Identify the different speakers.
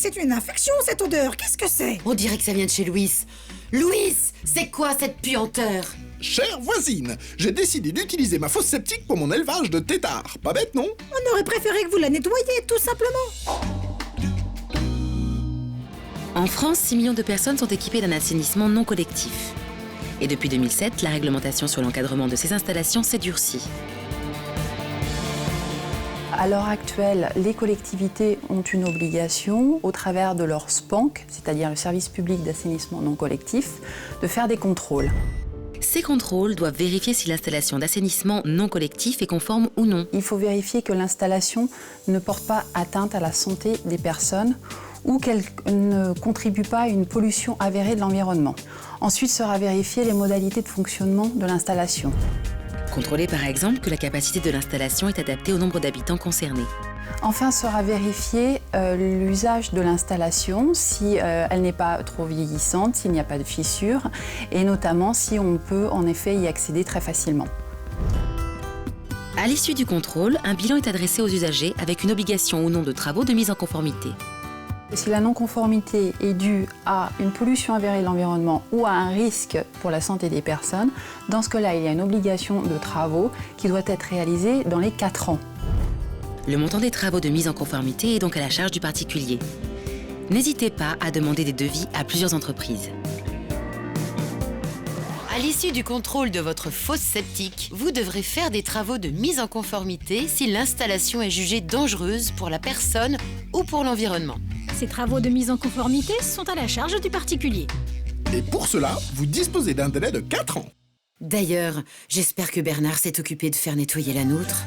Speaker 1: c'est une infection, cette odeur. Qu'est-ce que c'est?
Speaker 2: On dirait que ça vient de chez Louis. Louis, c'est quoi cette puanteur?
Speaker 3: Chère voisine, j'ai décidé d'utiliser ma fosse septique pour mon élevage de têtards. Pas bête, non?
Speaker 1: On aurait préféré que vous la nettoyiez, tout simplement.
Speaker 2: En France, 6 millions de personnes sont équipées d'un assainissement non collectif. Et depuis 2007, la réglementation sur l'encadrement de ces installations s'est durcie.
Speaker 4: À l'heure actuelle, les collectivités ont une obligation, au travers de leur SPANC, c'est-à-dire le service public d'assainissement non collectif, de faire des contrôles.
Speaker 2: Ces contrôles doivent vérifier si l'installation d'assainissement non collectif est conforme ou non.
Speaker 4: Il faut vérifier que l'installation ne porte pas atteinte à la santé des personnes ou qu'elle ne contribue pas à une pollution avérée de l'environnement. Ensuite sera vérifiée les modalités de fonctionnement de l'installation.
Speaker 2: Contrôler par exemple que la capacité de l'installation est adaptée au nombre d'habitants concernés.
Speaker 4: Enfin sera vérifié l'usage de l'installation, si elle n'est pas trop vieillissante, s'il n'y a pas de fissures, et notamment si on peut en effet y accéder très facilement.
Speaker 2: À l'issue du contrôle, un bilan est adressé aux usagers avec une obligation ou non de travaux de mise en conformité.
Speaker 4: Si la non-conformité est due à une pollution avérée de l'environnement ou à un risque pour la santé des personnes, dans ce cas-là, il y a une obligation de travaux qui doit être réalisée dans les 4 ans.
Speaker 2: Le montant des travaux de mise en conformité est donc à la charge du particulier. N'hésitez pas à demander des devis à plusieurs entreprises. À l'issue du contrôle de votre fosse septique, vous devrez faire des travaux de mise en conformité si l'installation est jugée dangereuse pour la personne ou pour l'environnement.
Speaker 5: Ces travaux de mise en conformité sont à la charge du particulier.
Speaker 3: Et pour cela, vous disposez d'un délai de 4 ans.
Speaker 2: D'ailleurs, j'espère que Bernard s'est occupé de faire nettoyer la nôtre.